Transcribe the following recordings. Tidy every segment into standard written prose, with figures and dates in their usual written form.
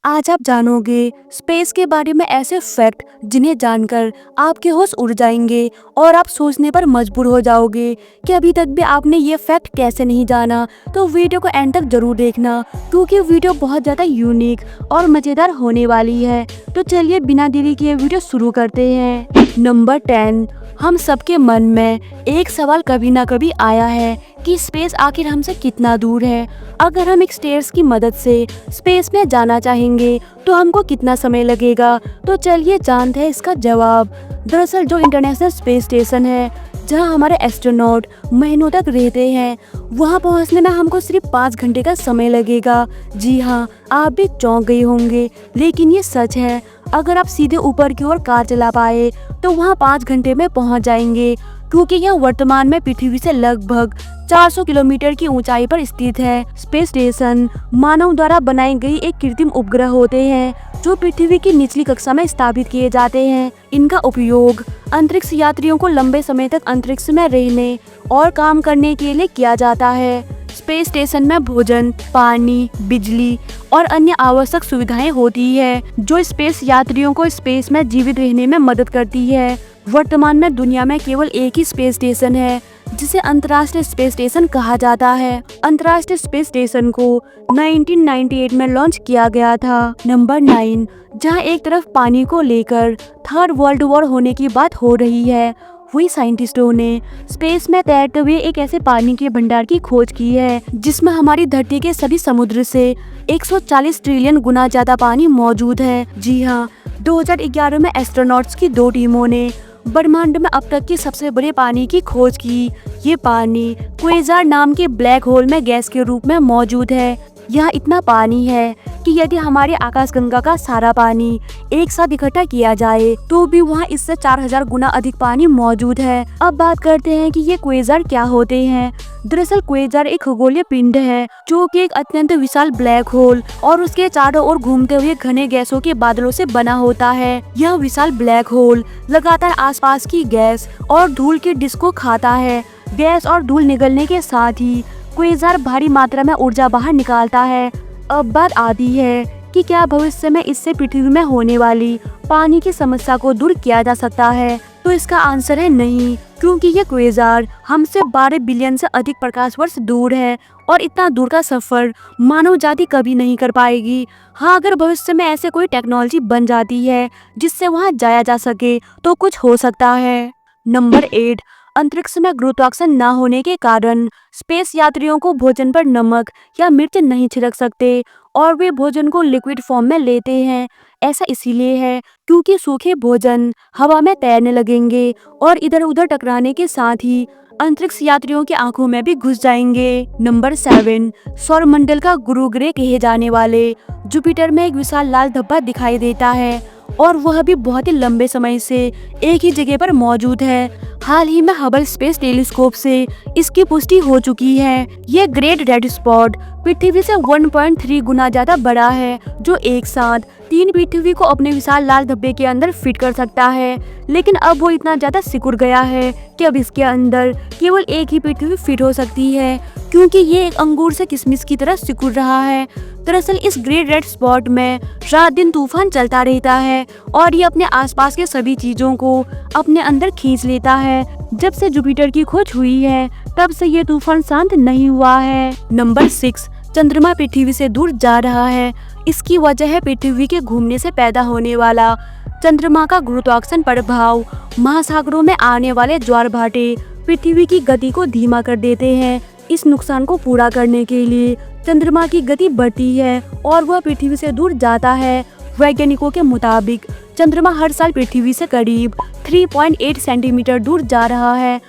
आज आप जानोगे स्पेस के बारे में ऐसे फैक्ट जिन्हें जानकर आपके होश उड़ जाएंगे और आप सोचने पर मजबूर हो जाओगे कि अभी तक भी आपने ये फैक्ट कैसे नहीं जाना। तो वीडियो को एंड तक जरूर देखना क्योंकि वीडियो बहुत ज़्यादा यूनिक और मज़ेदार होने वाली है। तो चलिए बिना देरी किए वीडियो शुरू करते हैं। नंबर 10, हम सबके मन में एक सवाल कभी ना कभी आया है कि स्पेस आखिर हमसे कितना दूर है। अगर हम एक स्टेयर्स की मदद से स्पेस में जाना चाहेंगे तो हमको कितना समय लगेगा। तो चलिए जानते हैं इसका जवाब। दरअसल जो इंटरनेशनल स्पेस स्टेशन है जहां हमारे एस्ट्रोनॉट महीनों तक रहते हैं, वहां पहुंचने में हमको सिर्फ 5 घंटे का समय लगेगा। जी हाँ, आप भी चौंक गए होंगे, लेकिन ये सच है। अगर आप सीधे ऊपर की ओर कार चला पाए तो वहां 5 घंटे में पहुंच जाएंगे, क्योंकि यह वर्तमान में पृथ्वी से लगभग 400 किलोमीटर की ऊंचाई पर स्थित है। स्पेस स्टेशन मानव द्वारा बनाई गई एक कृत्रिम उपग्रह होते हैं जो पृथ्वी की निचली कक्षा में स्थापित किए जाते हैं। इनका उपयोग अंतरिक्ष यात्रियों को लंबे समय तक अंतरिक्ष में रहने और काम करने के लिए किया जाता है। स्पेस स्टेशन में भोजन, पानी, बिजली और अन्य आवश्यक सुविधाएं होती है जो स्पेस यात्रियों को स्पेस में जीवित रहने में मदद करती है। वर्तमान में दुनिया में केवल एक ही स्पेस स्टेशन है जिसे अंतर्राष्ट्रीय स्पेस स्टेशन कहा जाता है। अंतर्राष्ट्रीय स्पेस स्टेशन को 1998 में लॉन्च किया गया था। नंबर 9, जहां एक तरफ पानी को लेकर थर्ड वर्ल्ड वॉर होने की बात हो रही है, वही साइंटिस्टों ने स्पेस में तैरते हुए एक ऐसे पानी के भंडार की खोज की है जिसमें हमारी धरती के सभी समुद्र से 140 ट्रिलियन गुना ज्यादा पानी मौजूद है। जी हाँ, 2011 में एस्ट्रोनॉट्स की 2 टीमों ने ब्रह्मांड में अब तक की सबसे बड़े पानी की खोज की। ये पानी क्वेजार नाम के ब्लैक होल में गैस के रूप में मौजूद है। यहाँ इतना पानी है कि यदि हमारे आकाशगंगा का सारा पानी एक साथ इकट्ठा किया जाए तो भी वहाँ इससे 4000 गुना अधिक पानी मौजूद है। अब बात करते हैं कि ये क्वेजार क्या होते हैं। दरअसल क्वेजार एक खगोलीय पिंड है जो कि एक अत्यंत विशाल ब्लैक होल और उसके चारों ओर घूमते हुए घने गैसों के बादलों से बना होता है। यह विशाल ब्लैक होल लगातार आसपास की गैस और धूल की डिस्क को खाता है। गैस और धूल निकलने के साथ ही क्वेजार भारी मात्रा में ऊर्जा बाहर निकालता है। अब बात आती है कि क्या भविष्य में इससे पृथ्वी में होने वाली पानी की समस्या को दूर किया जा सकता है। तो इसका आंसर है नहीं, क्योंकि ये क्वेजार हमसे 12 बिलियन से अधिक प्रकाश वर्ष दूर है और इतना दूर का सफर मानव जाति कभी नहीं कर पाएगी। हाँ, अगर भविष्य में ऐसे कोई टेक्नोलॉजी बन जाती है जिससे वहाँ जाया जा सके तो कुछ हो सकता है। नंबर 8, अंतरिक्ष में गुरुत्वाकर्षण न होने के कारण स्पेस यात्रियों को भोजन पर नमक या मिर्च नहीं छिड़क सकते और वे भोजन को लिक्विड फॉर्म में लेते हैं। ऐसा इसीलिए है क्योंकि सूखे भोजन हवा में तैरने लगेंगे और इधर उधर टकराने के साथ ही अंतरिक्ष यात्रियों की आंखों में भी घुस जाएंगे। नंबर 7, सौरमंडल का गुरु ग्रह कहे जाने वाले जुपिटर में एक विशाल लाल धब्बा दिखाई देता है और वह भी बहुत ही लंबे समय से एक ही जगह पर मौजूद है। हाल ही में हबल स्पेस टेलीस्कोप से इसकी पुष्टि हो चुकी है। ये ग्रेट रेड स्पॉट पृथ्वी से 1.3 गुना ज्यादा बड़ा है, जो एक साथ 3 पृथ्वी को अपने विशाल लाल धब्बे के अंदर फिट कर सकता है। लेकिन अब वो इतना ज्यादा सिकुड़ गया है कि अब इसके अंदर केवल एक ही पृथ्वी फिट हो सकती है, क्योंकि ये एक अंगूर से किशमिश की तरह सिकुड़ रहा है। दरअसल इस ग्रेट रेड स्पॉट में रात दिन तूफान चलता रहता है और ये अपने आसपास के सभी चीजों को अपने अंदर खींच लेता है। जब से जुपिटर की खोज हुई है तब से ये तूफान शांत नहीं हुआ है। नंबर 6, चंद्रमा पृथ्वी से दूर जा रहा है। इसकी वजह है पृथ्वी के घूमने से पैदा होने वाला चंद्रमा का गुरुत्वाकर्षण प्रभाव। महासागरों में आने वाले ज्वार भाटे पृथ्वी की गति को धीमा कर देते हैं। इस नुकसान को पूरा करने के लिए चंद्रमा की गति बढ़ती है और वह पृथ्वी से दूर जाता है। वैज्ञानिकों के मुताबिक चंद्रमा हर साल पृथ्वी से करीब 3.8 सेंटीमीटर दूर जा रहा है।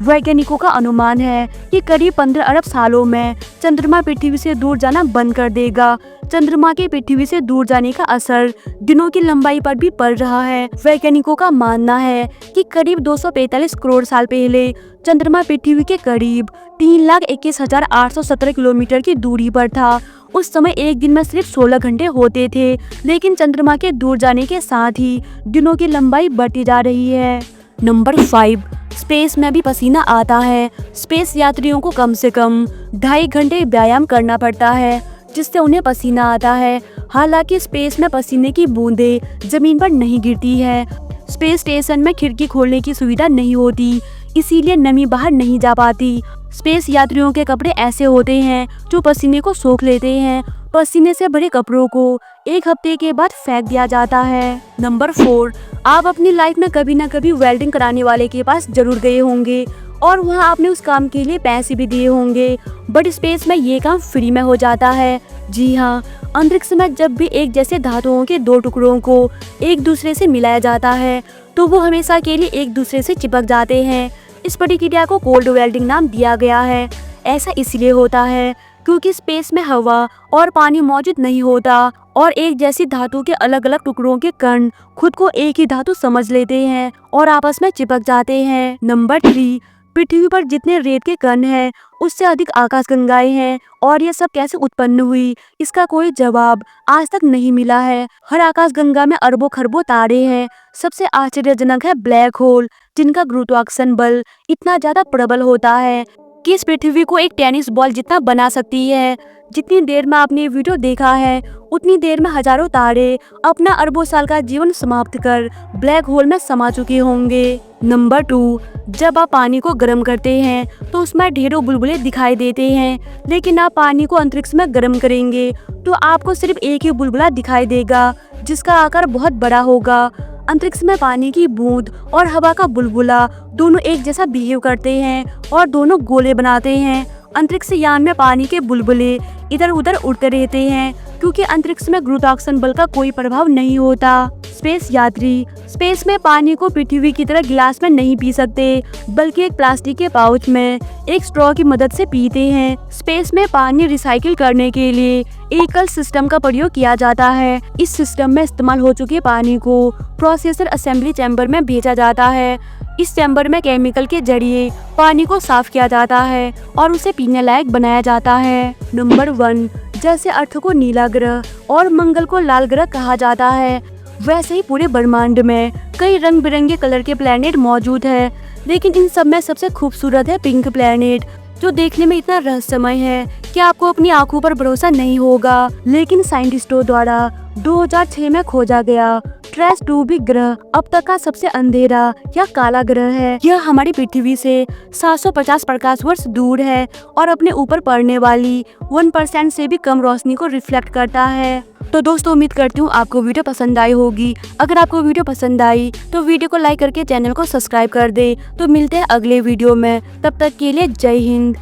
वैज्ञानिकों का अनुमान है कि करीब 15 अरब सालों में चंद्रमा पृथ्वी से दूर जाना बंद कर देगा। चंद्रमा के पृथ्वी से दूर जाने का असर दिनों की लंबाई पर भी पड़ रहा है। वैज्ञानिकों का मानना है कि करीब 245 करोड़ साल पहले चंद्रमा पृथ्वी के करीब 3,21,817 किलोमीटर की दूरी पर था। उस समय एक दिन में सिर्फ 16 घंटे होते थे, लेकिन चंद्रमा के दूर जाने के साथ ही दिनों की लंबाई बढ़ती जा रही है। नंबर 5, स्पेस में भी पसीना आता है। स्पेस यात्रियों को कम से कम 2.5 घंटे व्यायाम करना पड़ता है जिससे उन्हें पसीना आता है। हालांकि स्पेस में पसीने की बूंदें जमीन पर नहीं गिरती है। स्पेस स्टेशन में खिड़की खोलने की सुविधा नहीं होती, इसीलिए नमी बाहर नहीं जा पाती। स्पेस यात्रियों के कपड़े ऐसे होते हैं जो पसीने को सोख लेते हैं। पसीने से भरे कपड़ों को 1 हफ्ते के बाद फेंक दिया जाता है। नंबर 4, आप अपनी लाइफ में कभी न कभी वेल्डिंग कराने वाले के पास जरूर गए होंगे और वहाँ आपने उस काम के लिए पैसे भी दिए होंगे, बट स्पेस में ये काम फ्री में हो जाता है। जी हाँ, अंतरिक्ष में जब भी एक जैसे धातुओं के 2 टुकड़ों को एक दूसरे से मिलाया जाता है तो वो हमेशा के लिए एक दूसरे से चिपक जाते हैं। इस प्रक्रिया को कोल्ड वेल्डिंग नाम दिया गया है। ऐसा इसलिए होता है क्योंकि स्पेस में हवा और पानी मौजूद नहीं होता और एक जैसी धातु के अलग अलग टुकड़ों के कण खुद को एक ही धातु समझ लेते हैं और आपस में चिपक जाते हैं। नंबर 3, पृथ्वी पर जितने रेत के कण हैं उससे अधिक आकाशगंगाएं हैं और ये सब कैसे उत्पन्न हुई, इसका कोई जवाब आज तक नहीं मिला है। हर आकाशगंगा में अरबों खरबों तारे हैं। सबसे आश्चर्यजनक है ब्लैक होल, जिनका गुरुत्वाकर्षण बल इतना ज्यादा प्रबल होता है कि इस पृथ्वी को एक टेनिस बॉल जितना बना सकती है। जितनी देर में आपने वीडियो देखा है उतनी देर में हजारों तारे अपना अरबों साल का जीवन समाप्त कर ब्लैक होल में समा चुके होंगे। नंबर 2, जब आप पानी को गर्म करते हैं तो उसमें ढेरों बुलबुले दिखाई देते हैं, लेकिन आप पानी को अंतरिक्ष में गर्म करेंगे तो आपको सिर्फ एक ही बुलबुला दिखाई देगा जिसका आकार बहुत बड़ा होगा। अंतरिक्ष में पानी की बूंद और हवा का बुलबुला दोनों एक जैसा बिहेव करते हैं और दोनों गोले बनाते हैं। अंतरिक्ष यान में पानी के बुलबुले इधर उधर उड़ते रहते हैं क्योंकि अंतरिक्ष में गुरुत्वाकर्षण बल का कोई प्रभाव नहीं होता। स्पेस यात्री स्पेस में पानी को पृथ्वी की तरह गिलास में नहीं पी सकते, बल्कि एक प्लास्टिक के पाउच में एक स्ट्रॉ की मदद से पीते हैं। स्पेस में पानी रिसाइकिल करने के लिए एकल सिस्टम का प्रयोग किया जाता है। इस सिस्टम में इस्तेमाल हो चुके पानी को प्रोसेसर असेंबली चैम्बर में भेजा जाता है। इस चैम्बर में केमिकल के जरिए पानी को साफ किया जाता है और उसे पीने लायक बनाया जाता है। नंबर 1, जैसे अर्थ को नीला ग्रह और मंगल को लाल ग्रह कहा जाता है, वैसे ही पूरे ब्रह्मांड में कई रंग बिरंगे कलर के प्लेनेट मौजूद है, लेकिन इन सब में सबसे खूबसूरत है पिंक प्लेनेट, जो देखने में इतना रहस्यमय है कि आपको अपनी आंखों पर भरोसा नहीं होगा। लेकिन साइंटिस्टों द्वारा 2006 में खोजा गया ट्रेस 2b ग्रह अब तक का सबसे अंधेरा या काला ग्रह है। यह हमारी पृथ्वी से 750 प्रकाश वर्ष दूर है और अपने ऊपर पड़ने वाली 1% से भी कम रोशनी को रिफ्लेक्ट करता है। तो दोस्तों, उम्मीद करती हूँ आपको वीडियो पसंद आई होगी। अगर आपको वीडियो पसंद आई तो वीडियो को लाइक करके चैनल को सब्सक्राइब कर दे। तो मिलते हैं अगले वीडियो में, तब तक के लिए जय हिंद।